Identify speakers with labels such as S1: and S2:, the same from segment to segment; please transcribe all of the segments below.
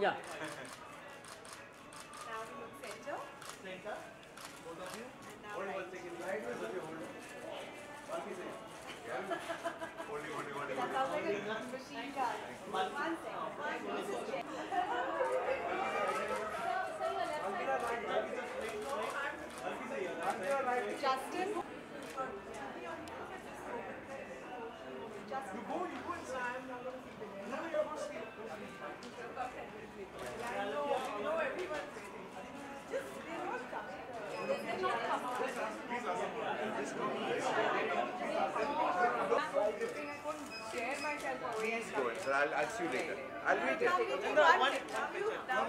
S1: Yeah.
S2: Now we look center.
S3: Center. Both of you.
S2: And now
S3: Hold
S2: right.
S3: one second. Right. Balki sir.
S2: That sounds like a machine gun. One second. This is Jen. Justin.
S3: You go inside. No, you're not sleep.
S2: Yeah, I know everyone's waiting. Just, they're not coming. They're not coming. I couldn't share myself away.
S4: Please go in, sir. I'll see you later. I'll wait
S2: Now
S4: here.
S2: you do one. Now,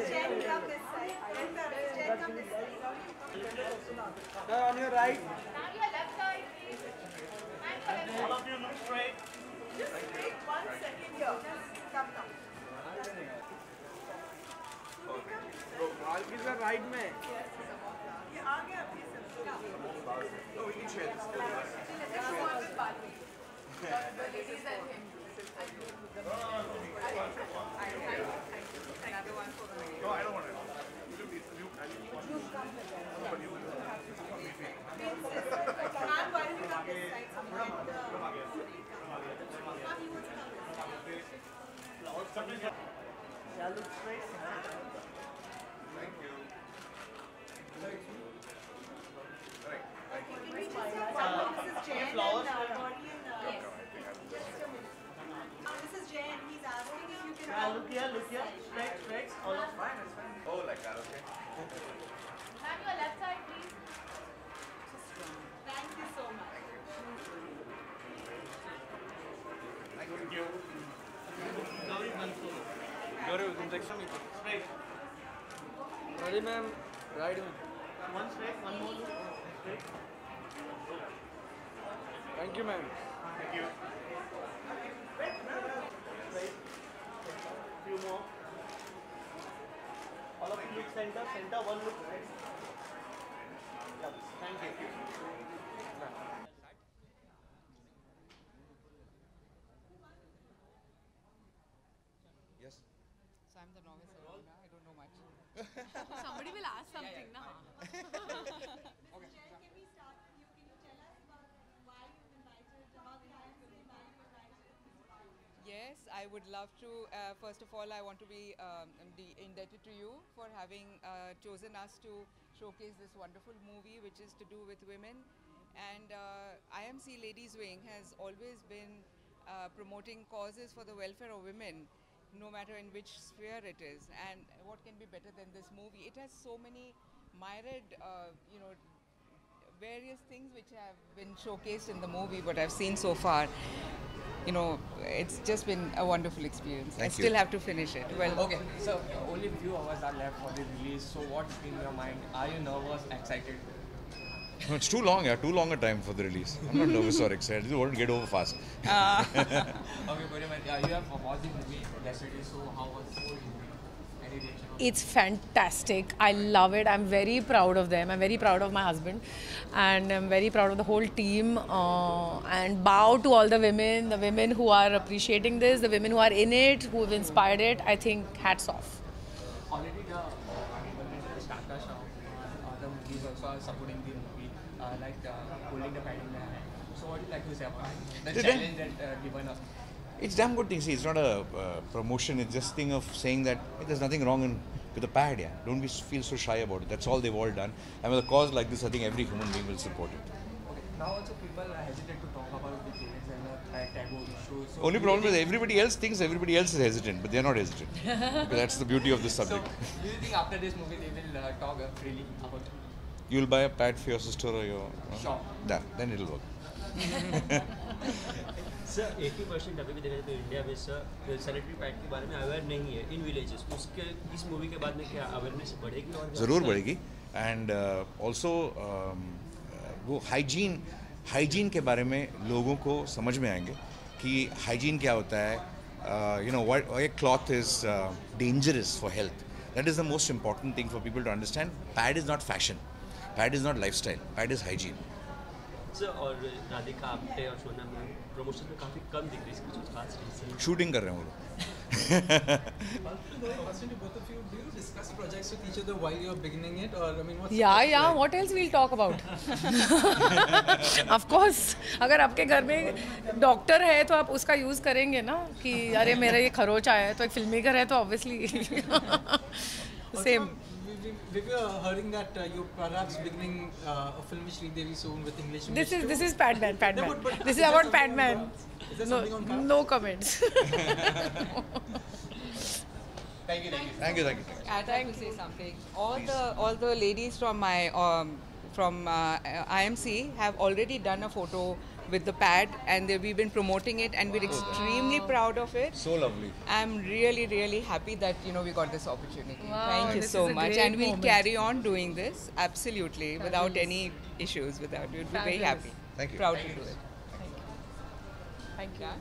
S2: Jen, come this side. Jen, come this side.
S1: Sir, on your right.
S5: Now your left side, please. And your left
S3: All of you look straight.
S2: Just wait 1 second here. Come.
S1: Balki sir, right में.
S2: ये आ गया अभी सब.
S4: No, we can share this.
S5: The ladies and him. Another one for the
S4: No, I don't want to.
S2: Man, why don't you come this side?
S3: Yeah, look straight.
S4: Thank you. Right.
S2: Can we just have one? This is Jen and
S3: flowers.
S2: Gauri and just a minute. This is Jen. He's asking if you can
S3: Yeah,
S2: come
S3: look here. Straight. All of fine, it's fine.
S4: Oh, like that, okay.
S5: Now your left side, please.
S2: Thank you so much.
S4: Thank you.
S1: Gauri, तुम section में.
S3: Straight.
S1: Gauri ma'am, right में.
S3: One straight, one more look. Straight.
S1: Thank you ma'am.
S3: Thank you. Straight. Few more. All of you look center, one look right. Yeah, thank you.
S4: Yes.
S6: So I'm the novice around. I don't know much. Somebody will ask something, na?
S2: Jen, can we start with you? Can you tell us about why you invited, about the IMC, why you invited this party?
S6: Yes, I would love to. First of all, I want to be indebted to you for having chosen us to showcase this wonderful movie, which is to do with women. And IMC Ladies Wing has always been promoting causes for the welfare of women, no matter in which sphere it is. And what can be better than this movie? It has so many myriad, various things which have been showcased in the movie, what I've seen so far. It's just been a wonderful experience.
S4: Thank
S6: I
S4: you.
S6: still have to finish it. Well,
S7: Okay, so only few hours are left for the release. So what's in your mind? Are you nervous, excited?
S4: No, it's too long, too long a time for the release. I'm not nervous or excited. It won't get over fast.
S7: Okay, very much. You have watched the movie yesterday. So how was the movie? Any reaction?
S8: It's fantastic. I love it. I'm very proud of them. I'm very proud of my husband. And I'm very proud of the whole team. And bow to all the women who are appreciating this, the women who are in it, who have inspired it. I think hats off.
S7: Already the starter shop, the movies also are supporting the movie, holding the padding there. So what do you like to say about the
S4: Did
S7: challenge that given up?
S4: It's damn good thing. See, it's not a promotion. It's just thing of saying that hey, there's nothing wrong with the pad. Yeah, don't feel so shy about it. That's all they've all done. And with a cause like this, I think every human being will support it.
S7: Okay. Now also people hesitate to talk about the parents and taboo issues. So
S4: Only problem is everybody else thinks everybody else is hesitant, but they're not hesitant. Because that's the beauty of this subject.
S7: So do you think after this movie they will talk freely about it?
S4: You'll buy a pad for your sister or your...
S7: Sure.
S4: Then it'll work.
S9: Sir 80% अभी भी देखा जाए तो India में sir sanitary pad के बारे में aware नहीं है इन विलेजेस. उसके इस मूवी के बाद में क्या अवेयरनेस बढ़ेगी और
S4: ज़रूर बढ़ेगी. एंड ऑल्सो वो हाइजीन के बारे में लोगों को समझ में आएंगे कि हाइजीन क्या होता है. What a cloth is dangerous for health. That is the most important thing for people to understand. Pad is not fashion. Pad is not lifestyle. Pad is hygiene.
S9: Sir और राधिका आप्टे और सोनम प्रमोशन में काफ़ी कम दिख रही है. कुछ खास रीजन?
S4: शूटिंग कर रहे हैं वो लोग.
S10: Question to both of you: do you discuss projects with each other while you're beginning it, or I mean, what's
S8: Yeah.
S10: like?
S8: What else we'll talk about? Of course. अगर आपके घर में doctor है तो आप उसका यूज़ करेंगे ना कि अरे मेरा ये खरोच आया है तो एक फिल्म मेकर है तो obviously same.
S10: We were hearing that you're perhaps beginning a film with Sridevi soon with English.
S8: This is Padman.
S10: But
S8: This is about Padman.
S10: Is there something on cards?
S8: No comments.
S4: Thank you.
S6: I'd like to say something. All the ladies from my IMC have already done a photo with the pad, and we've been promoting it, and we're extremely proud of it.
S4: So lovely.
S6: I'm really happy that we got this opportunity.
S8: Wow,
S6: Thank you
S8: this
S6: so
S8: is a
S6: much,
S8: great
S6: and we'll
S8: moment.
S6: carry on doing this absolutely without
S8: Fabulous.
S6: any issues. We'll be very
S8: Fabulous.
S6: happy.
S4: Thank you.
S6: Proud to do it.
S8: Thank you.
S6: Yeah.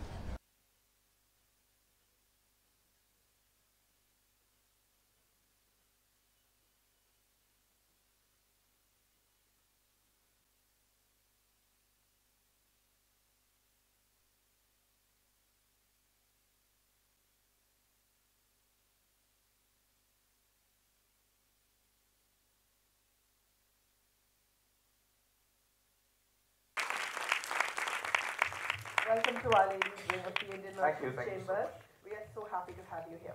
S2: Welcome to Our Lady's Wing of the Indian Merchants Chamber. We are so happy to have you here.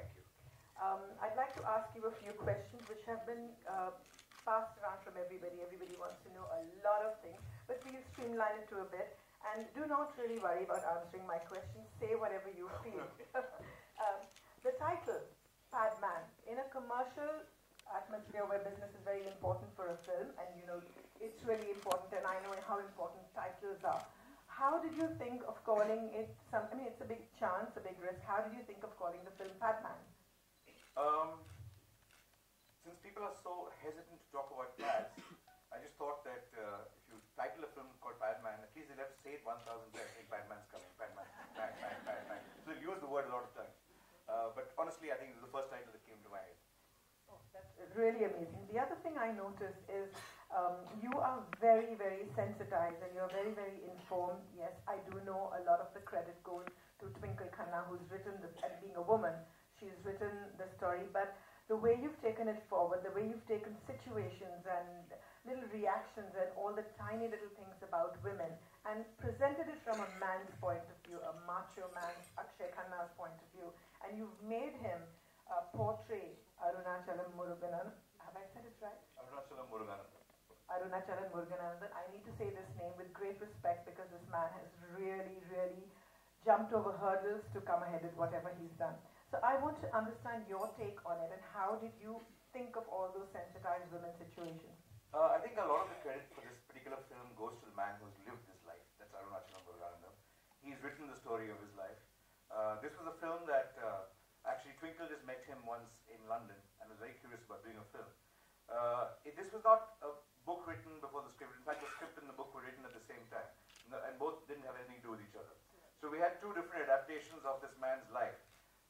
S2: I'd like to ask you a few questions which have been passed around from everybody. Everybody wants to know a lot of things, but we'll streamline it to a bit. And do not really worry about answering my questions. Say whatever you feel. The title, Padman, in a commercial atmosphere where business is very important for a film, and it's really important, and I know how important titles are. How did you think of calling it it's a big chance, a big risk. How did you think of calling the film Padman?
S4: Since people are so hesitant to talk about pads, I just thought that if you title a film called Padman, at least they'll have to say it 1,000 times. Hey, Padman's coming, Padman. So they'll use the word a lot of times. But honestly, I think it was the first title that came to my head.
S2: Oh, that's really amazing. The other thing I noticed is you are very, very sensitized and you're very, very informed. Yes, I do know a lot of the credit goes to Twinkle Khanna, who's written this, and being a woman, she's written the story. But the way you've taken it forward, the way you've taken situations and little reactions and all the tiny little things about women and presented it from a man's point of view, a macho man, Akshay Khanna's point of view, and you've made him portray Arunachalam Muruganan. Have I said it right?
S4: Arunachalam Muruganan.
S2: Arunachalam Muruganandan. I need to say this name with great respect because this man has really, really jumped over hurdles to come ahead with whatever he's done. So I want to understand your take on it and how did you think of all those sensitized women situations?
S4: I think a lot of the credit for this particular film goes to the man who's lived this life. That's Arunachalam Muruganandam. He's written the story of his life. This was a film that actually Twinkle just met him once in London and was very curious about doing a film. This was not a book written before the script. In fact, the script and the book were written at the same time, and both didn't have anything to do with each other. So we had two different adaptations of this man's life.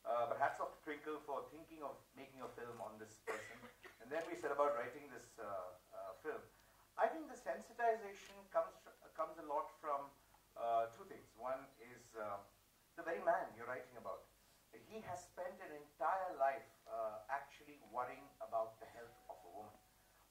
S4: But hats off to Twinkle for thinking of making a film on this person. And then we set about writing this film. I think the sensitization comes a lot from two things. One is the very man you're writing about. He has spent an entire life actually worrying about the health of a woman,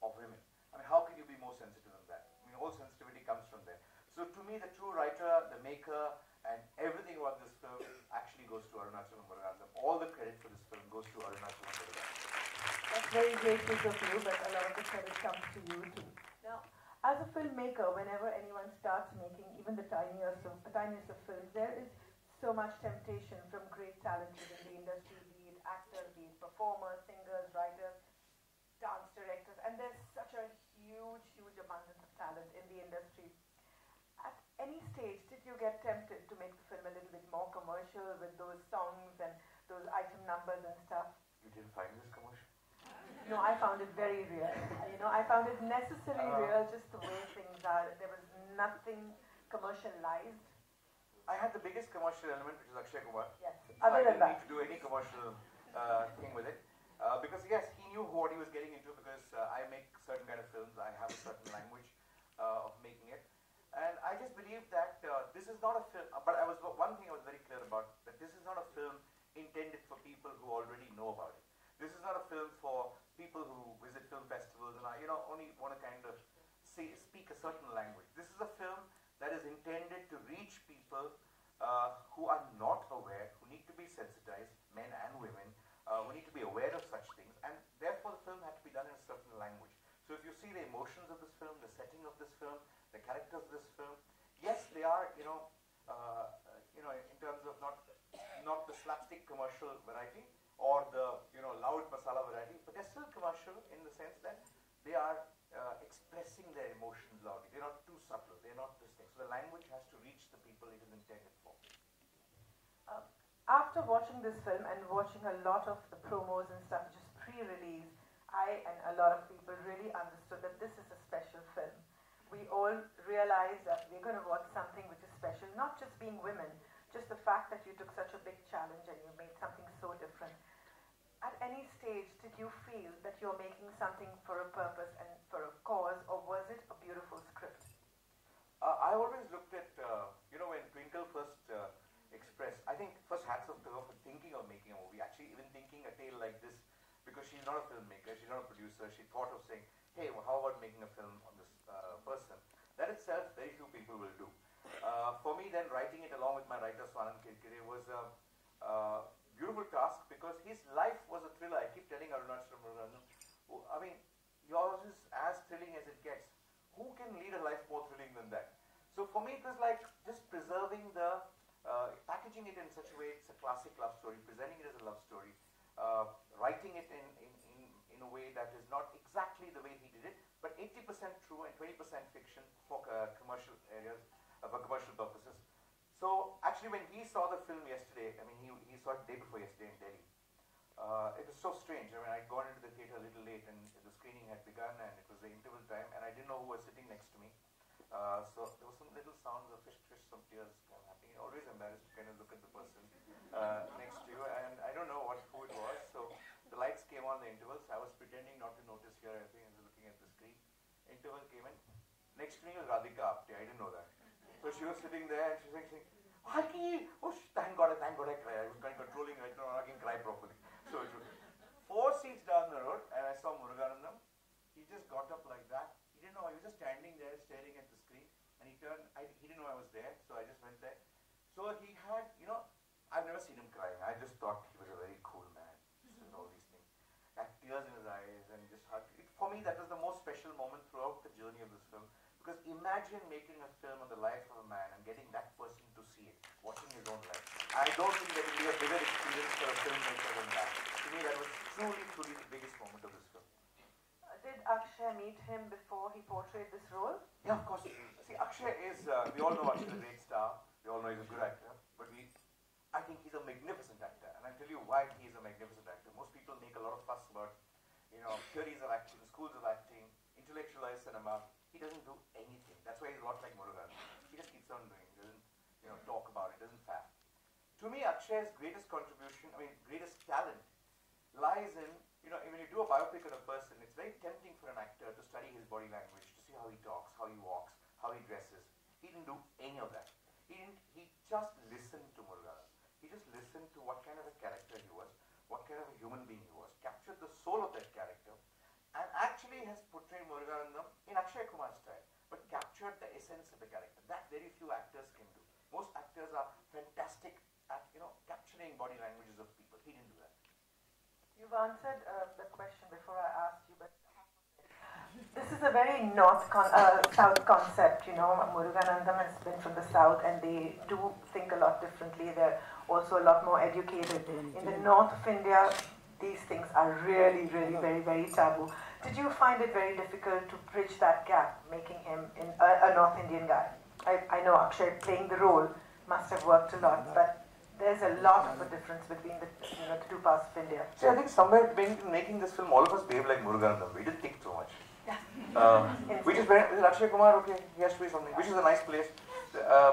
S4: of women. I mean, how can you be more sensitive than that? I mean, all sensitivity comes from there. So to me, the true writer, the maker, and everything about this film actually goes to Arunachalam Muruganandam. All the credit for this film goes to Arunachalam Muruganandam.
S2: That's very gracious of you, but a lot of the credit comes to you too. Now, as a filmmaker, whenever anyone starts making even the tiniest of films, there is so much temptation from great talent within the industry, be it actors, be it performers, singers, writers, dance directors, and there's such a huge abundance of talent in the industry. At any stage, did you get tempted to make the film a little bit more commercial with those songs and those item numbers and stuff?
S4: You didn't find this commercial?
S2: No, I found it very real. I found it necessarily real, just the way things are. There was nothing commercialized.
S4: I had the biggest commercial element, which is Akshay Kumar.
S2: Yes.
S4: So
S2: Other
S4: I
S2: than
S4: didn't
S2: that.
S4: need to do any commercial thing with it. Because yes, he knew what he was getting into because I make certain kind of films. I have a certain language of making it. And I just believe that this is not a film, but one thing I was very clear about, that this is not a film intended for people who are not aware, who need to be sensitized, men and women, who need to be aware of such things, and therefore the film had to be done in a certain language. So if you see the emotions of this film, the setting of this film, the characters of this film, yes, they are, in terms of not the slapstick commercial variety or the, loud masala variety, but they're still commercial in the sense that they are expressing their emotions loudly. They're not too subtle. They're not this thing. So the language has to reach the people it is intended for.
S2: After watching this film and watching a lot of the promos and stuff, just pre-release, I and a lot of people really understood that this is a special film. We all realized that we're going to watch something which is special, not just being women, just the fact that you took such a big challenge and you made something so different. At any stage, did you feel that you're making something for a purpose and for a cause, or was it a beautiful script?
S4: I always looked at, when Twinkle first expressed, I think first hats off to her for thinking of making a movie, actually even thinking a tale like this, because she's not a filmmaker, she's not a producer, she thought of saying, hey, well, how about making a film on this person? That itself, very few people will do. For me then, writing it along with my writer Swanand Kirkire was a beautiful task, because his life was a thriller. I keep telling Arunachal Murugan, I mean, yours is as thrilling as it gets. Who can lead a life more thrilling than that? So for me, it was like just preserving the, packaging it in such a way, it's a classic love story, presenting it as a love story, writing it in a way that is not exactly the way he did it, but 80% true and 20% fiction for commercial areas, for commercial purposes. So actually when he saw the film yesterday, I mean he saw it the day before yesterday in Delhi, it was so strange. I mean, I'd gone into the theatre a little late and the screening had begun and it was the interval time and I didn't know who was sitting next to me. So there was some little sounds of fish, some tears kind of happening. You're always embarrassed to kind of look at the person next to you, and I don't know who it was. So the lights came on the intervals. I was pretending not to notice here. I think I was looking at the screen. Interval came in. Next to me was Radhika Apte. I didn't know that. So she was sitting there and she was like saying, Balki! Oh, thank God I cried. I was kind of controlling. I can cry properly. So it was 4 seats down the road, and I saw Muruganandam. He just got up like that. He didn't know. He was just standing there staring at the screen, and he turned. He didn't know I was there, so I just went there. So he had, I've never seen him crying. I just thought he was a very cool man. Just all these things. Had tears in his eyes and just hugged. For me, that was the most special moment throughout the journey of this film. Because imagine making a film on the life of a man and getting that person to see it, watching his own life. I don't think there will be a bigger experience for a filmmaker than that. To me, that was truly the biggest moment of this film.
S2: Did Akshay meet him before he portrayed this role?
S4: Yeah, of course. See, Akshay is, we all know Akshay is a great star. We all know he's a good actor. But I think he's a magnificent actor. And I'll tell you why he's a magnificent actor. Most people make a lot of fuss about, theories of acting, schools of acting, intellectualized cinema. He doesn't do anything. That's why he's a lot like Murugan. He just keeps on doing. He doesn't, talk about it. Doesn't faff. To me, Akshay's greatest contribution, greatest talent, lies in, when you do a biopic on a person, it's very tempting for an actor to study his body language, to see how he talks, how he walks, how he dresses. He didn't do any of that. He just listened to Murugan. He just listened to what kind of a character he was, what kind of a human being he was, captured the soul of that character, and actually has portrayed Muruganandam in Akshay Kumar's style, but captured the essence of the character. That very few actors can do. Most actors are fantastic at, capturing body languages of people. He didn't do that.
S2: You've answered the question before I asked you, but this is a very south concept. Muruganandam has been from the south, and they do think a lot differently. They're also a lot more educated. In the north of India, these things are really, really very, very taboo. Did you find it very difficult to bridge that gap, making him a North Indian guy? I know Akshay playing the role must have worked a lot, but there's a lot of a difference between the two parts of India.
S4: See, I think somewhere making this film, all of us behave like Muruganandam. We didn't think too much. We just went with Akshay Kumar, okay, he has to be something, which is a nice place.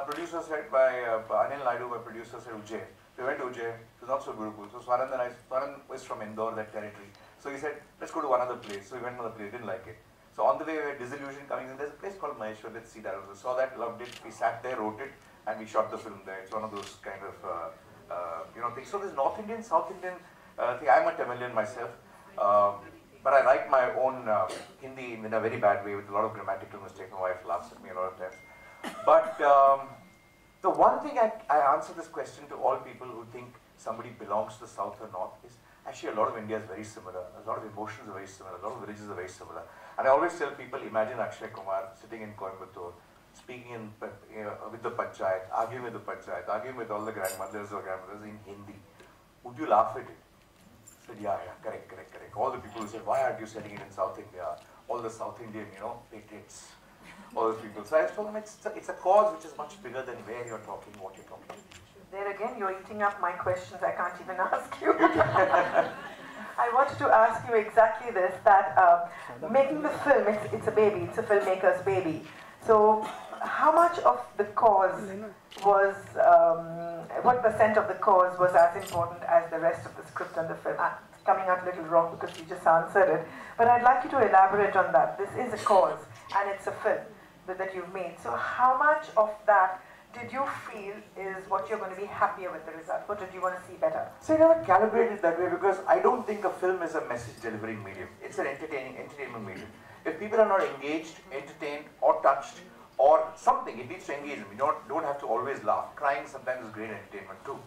S4: Producer said by Anil Naidu, my producer said Ujjain. We went to Ujjain, it was not so beautiful. So Swanand was from Indore, that territory. So he said, let's go to one other place. So we went to another place, didn't like it. So on the way, we were disillusioned coming in. There's a place called Maheshwar, let's see that. We saw that, loved it, we sat there, wrote it, and we shot the film there. It's one of those kind of, things. So there's North Indian, South Indian thing. I'm a Tamilian myself. But I write my own Hindi in a very bad way with a lot of grammatical mistakes. My wife laughs at me a lot of times. But The one thing I answer this question to all people who think somebody belongs to the south or north is actually a lot of India is very similar. A lot of emotions are very similar. A lot of villages are very similar. And I always tell people, imagine Akshay Kumar sitting in Coimbatore, speaking in, with the Panchayat, arguing with the Panchayat, arguing with all the grandmothers or grandmothers in Hindi. Would you laugh at it? I said, yeah, correct. All the people who said, why aren't you setting it in South India? All the South Indian, patriots. All those people. So I told them it's a cause which is much bigger than where you're talking, what you're talking.
S2: There again, you're eating up my questions. I can't even ask you. I wanted to ask you exactly this, that making the film, it's a baby, it's a filmmaker's baby. So how much of the cause was, what percent of the cause was as important as the rest of the script and the film? It's coming out a little wrong because you just answered it. But I'd like you to elaborate on that. This is a cause and it's a film that you've made. So how much of that did you feel is what you're going to be happier with the result? What did you want to see better?
S4: So I never calibrated that way because I don't think a film is a message delivering medium. It's an entertainment medium. If people are not engaged, entertained or touched or something, it needs to engage them. You don't have to always laugh. Crying sometimes is great entertainment too.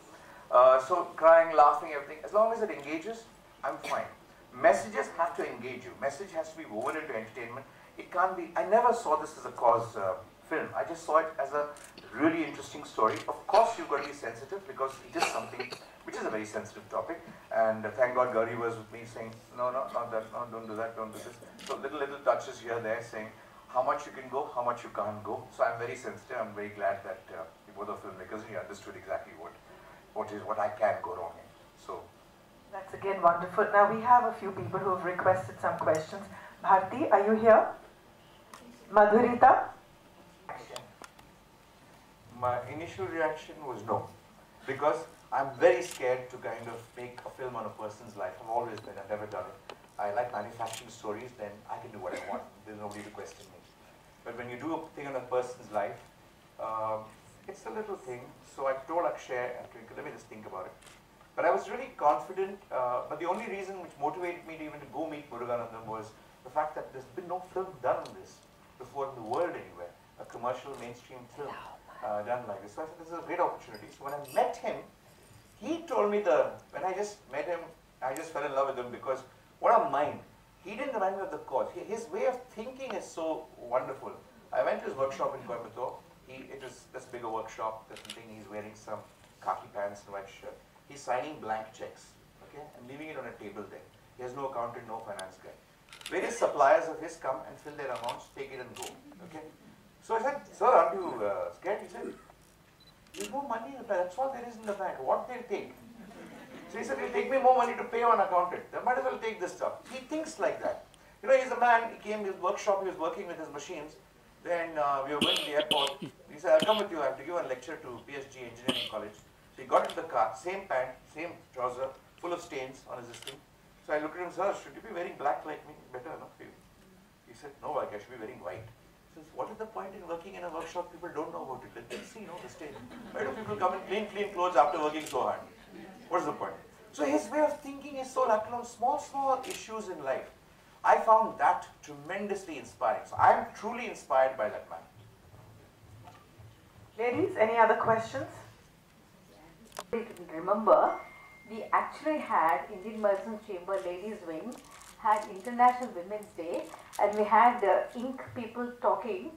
S4: So crying, laughing, everything, as long as it engages, I'm fine. Messages have to engage you. Message has to be woven into entertainment. It can't be, I never saw this as a cause film. I just saw it as a really interesting story. Of course, you've got to be sensitive because it is something which is a very sensitive topic. And thank God Gauri was with me saying, no, not that, no, don't do that, don't do this. So little touches here, there saying how much you can go, how much you can't go. So I'm very sensitive. I'm very glad that you both are filmmakers and you understood exactly what I can go wrong in. So
S2: that's again wonderful. Now we have a few people who have requested some questions. Bharti, are you here? Madhurita?
S4: My initial reaction was no, because I'm very scared to kind of make a film on a person's life. I've always been, I've never done it. I like manufacturing stories, then I can do what I want. There's nobody to question me. But when you do a thing on a person's life, it's a little thing. So I told Akshay, let me just think about it. But I was really confident, but the only reason which motivated me to even to go meet Muruganandam was the fact that there's been no film done on this before in the world anywhere, a commercial mainstream film done like this. So I said, this is a great opportunity. So when I met him, he told me when I just met him, I just fell in love with him because what a mind. He didn't remind me of the cause. His way of thinking is so wonderful. I went to his workshop in Coimbatore. It was this bigger workshop, this thing, he's wearing some khaki pants and white shirt. He's signing blank checks, okay, and leaving it on a table there. He has no accountant, no finance guy. Various suppliers of his come and fill their amounts, take it and go, okay. So I said, sir, aren't you scared? He said, there's no money in the bank. That's all there is in the bank. What they'll take? So he said, it'll take me more money to pay on accountant. Then might as well take this stuff. He thinks like that. You know, he's a man, he came to his workshop, he was working with his machines. Then we were going to the airport. He said, I'll come with you. I have to give a lecture to PSG Engineering College. So he got into the car, same pant, same trouser, full of stains on his thing. So I looked at him, sir, should you be wearing black like me? Better enough for you. He said, no, I should be wearing white. He says, what is the point in working in a workshop? People don't know about it. Let them see, the stain. Why do people come in clean clothes after working so hard? What's the point? So his way of thinking is so like small issues in life. I found that tremendously inspiring. So I'm truly inspired by that man.
S2: Ladies, any other questions?
S11: Remember, we actually had Indian Merchant Chamber Ladies Wing, had International Women's Day, and we had ink people talking,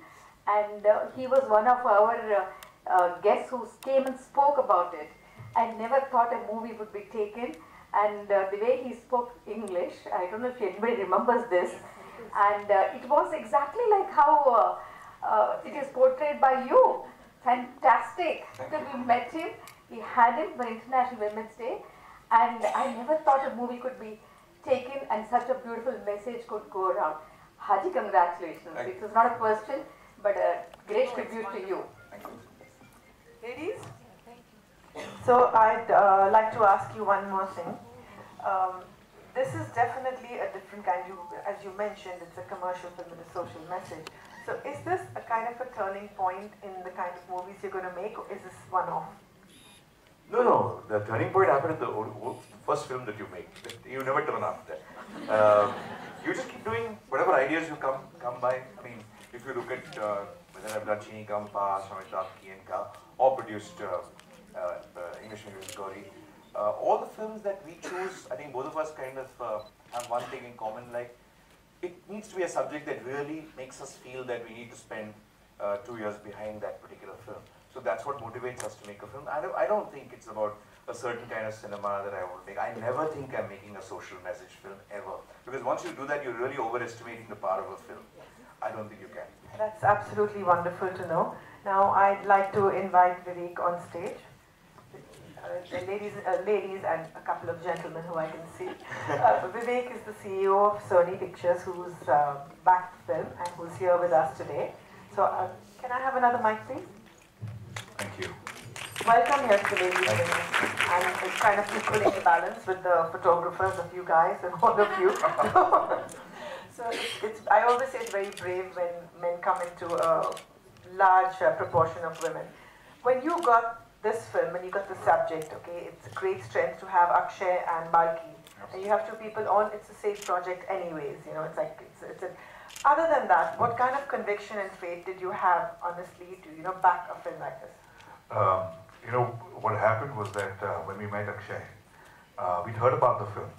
S11: and he was one of our guests who came and spoke about it. I never thought a movie would be taken, and the way he spoke English, I don't know if anybody remembers this, and it was exactly like how it is portrayed by you. Fantastic. So we met him, we had him for International Women's Day, and I never thought a movie could be taken and such a beautiful message could go around. Haji, congratulations. It was not a question, but a great tribute to you.
S2: Ladies? So I'd like to ask you one more thing. This is definitely a different kind. As you mentioned, it's a commercial film with a social message. So is this a kind of a turning point in the kind of movies you're going to make, or is this one-off?
S4: No. The turning point happened in the first film that you make. You never turn after that. You just keep doing whatever ideas you come by. I mean, if you look at
S12: whether I've done Chini Gampa, Amitabh Kiyanka, or produced English English Gauri. All the films that we choose, I think both of us kind of have one thing in common, like it needs to be a subject that really makes us feel that we need to spend 2 years behind that particular film. So that's what motivates us to make a film. I don't think it's about a certain kind of cinema that I want to make. I never think I'm making a social message film, ever. Because once you do that, you're really overestimating the power of a film. I don't think you can.
S2: That's absolutely wonderful to know. Now I'd like to invite Vivek on stage. Ladies and a couple of gentlemen who I can see. Vivek is the CEO of Sony Pictures, who's backed the film and who's here with us today. So can I have another mic, please?
S12: Thank you.
S2: Welcome here to the ladies' wing, and it's kind of equaling the balance with the photographers of you guys and all of you. So I always say it's very brave when men come into a large proportion of women. When you got this film, when you got the subject, okay, it's a great strength to have Akshay and Balki, and you have two people on. It's a safe project, anyways. You know, it's like it's a. Other than that, what kind of conviction and faith did you have, honestly, to back a film like this?
S13: What happened was that when we met Akshay, we'd heard about the film,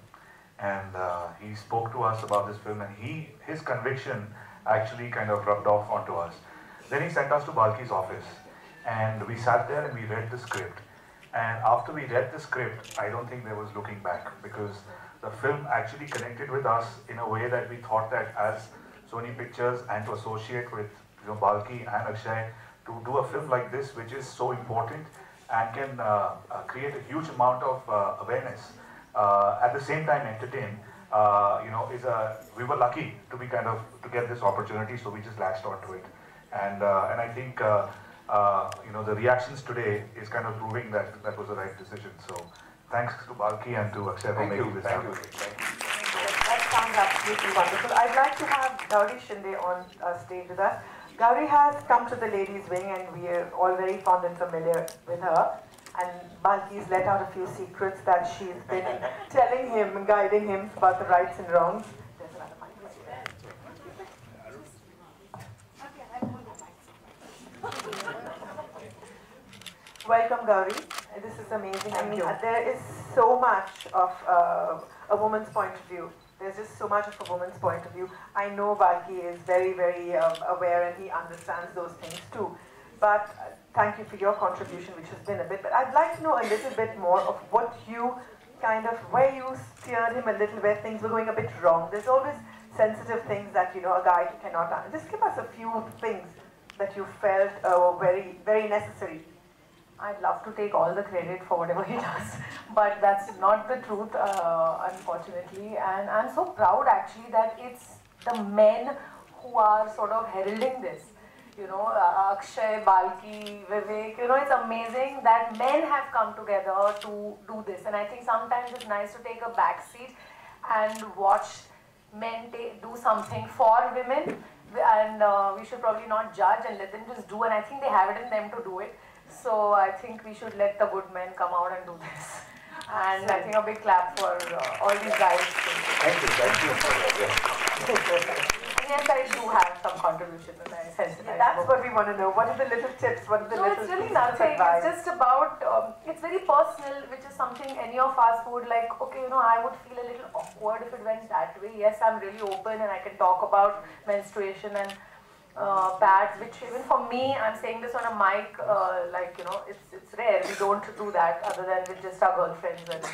S13: and he spoke to us about this film, and his conviction actually kind of rubbed off onto us. Then he sent us to Balki's office, and we sat there and we read the script. And after we read the script, I don't think there was looking back, because the film actually connected with us in a way that we thought that as Sony Pictures and to associate with Balki and Akshay, to do a film like this, which is so important and can create a huge amount of awareness, at the same time entertain, we were lucky to be to get this opportunity, so we just latched onto it. And I think the reactions today is kind of proving that that was the right decision. So thanks to Balki and to Akshay for making this happen.
S2: That sounds absolutely wonderful. I'd like to have Gauri Shinde on stage with us. Gauri has come to the ladies' wing, and we are all very fond and familiar with her. And Balki's let out a few secrets that she's been telling him and guiding him about the rights and wrongs. There's another mic. Welcome, Gauri. This is amazing. I mean, there is so much of a woman's point of view. There's just so much of a woman's point of view. I know Balki is very, very aware, and he understands those things too. But thank you for your contribution, which has been a bit. But I'd like to know a little bit more of what you where you steered him a little, where things were going a bit wrong. There's always sensitive things that, a guy cannot answer. Just give us a few things that you felt were very, very necessary.
S8: I'd love to take all the credit for whatever he does, but that's not the truth, unfortunately. And I'm so proud, actually, that it's the men who are sort of heralding this. Akshay, Balki, Vivek, it's amazing that men have come together to do this. And I think sometimes it's nice to take a back seat and watch men do something for women. And we should probably not judge and let them just do. And I think they have it in them to do it. So I think we should let the good men come out and do this. And I think a big clap for all these guys.
S12: Thank you.
S8: Yes, I do have some contribution.
S2: That's what we want to know. What are the little tips? What are the little
S8: it's really
S2: pieces of
S8: nothing.
S2: advice?
S8: It's just about, it's very personal, which is something any of us would like, okay, I would feel a little awkward if it went that way. Yes, I'm really open and I can talk about menstruation and pads, which even for me, I'm saying this on a mic, it's rare. We don't do that other than with just our girlfriends and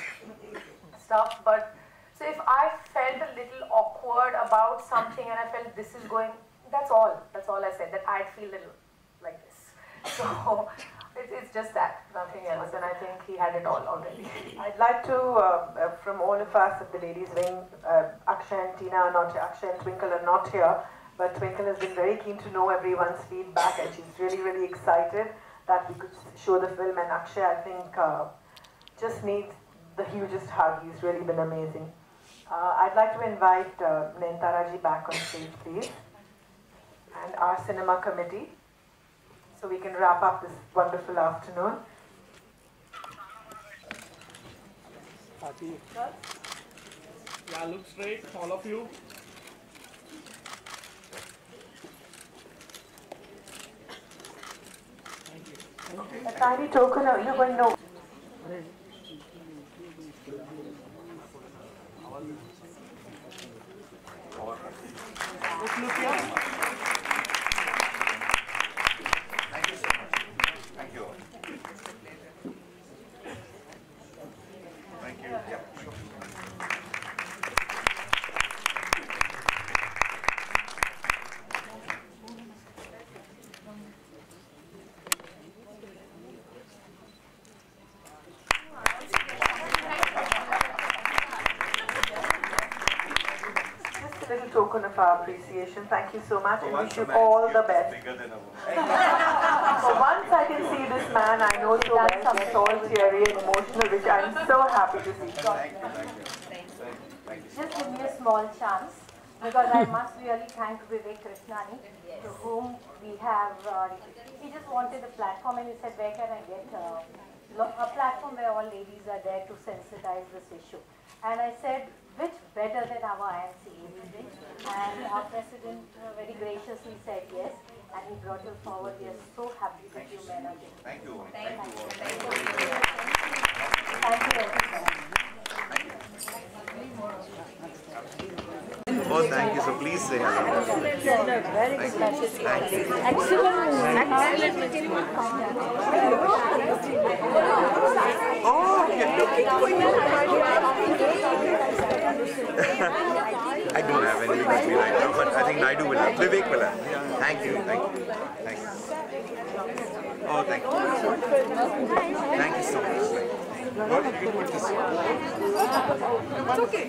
S8: stuff. But so if I felt a little awkward about something and I felt this is going, that's all I said, that I'd feel a little like this. So it's just that, nothing else. And I think he had it all already.
S2: I'd like to, from all of us at the ladies' wing, Akshay and Tina are not here, Akshay and Twinkle are not here. But Twinkle has been very keen to know everyone's feedback, and she's really, really excited that we could show the film. And Akshay, I think, just needs the hugest hug. He's really been amazing. I'd like to invite Nayantara back on stage, please, and our cinema committee, so we can wrap up this wonderful afternoon.
S1: Yeah, look straight, all of you.
S2: A tiny token of, you're going no.
S1: Let's look here.
S12: Thank you so much. Thank you all. Thank you. Yeah, sure.
S2: Just a little token of our appreciation. Thank you so much, and wish you all the best. So once I can see this man I know so well, gets all teary and emotional, which I'm so happy to see.
S11: Just give me a small chance, because I must really thank Vivek Krishnani, to whom we have, he just wanted a platform and he said, where can I get a platform where all ladies are there to sensitize this issue. And I said, which better than our IMC meeting? And our president very graciously said yes, and he brought you forward. We are so happy that you men are here.
S12: Thank you.
S11: Thank you.
S12: Thank you.
S11: Thank you everyone.
S12: Oh, thank you. So please say hello.
S11: Very good.
S12: Thank you.
S11: Oh,
S12: I don't have anything with me right now, but I think Naidu will have. Vivek will have. Thank you. Thank you. Thank you. Oh, thank you. Thank you so much. What did you put this?
S2: It's okay.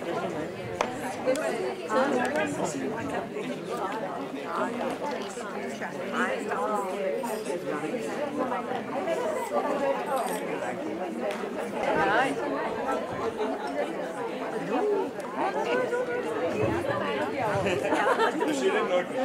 S12: She didn't notice.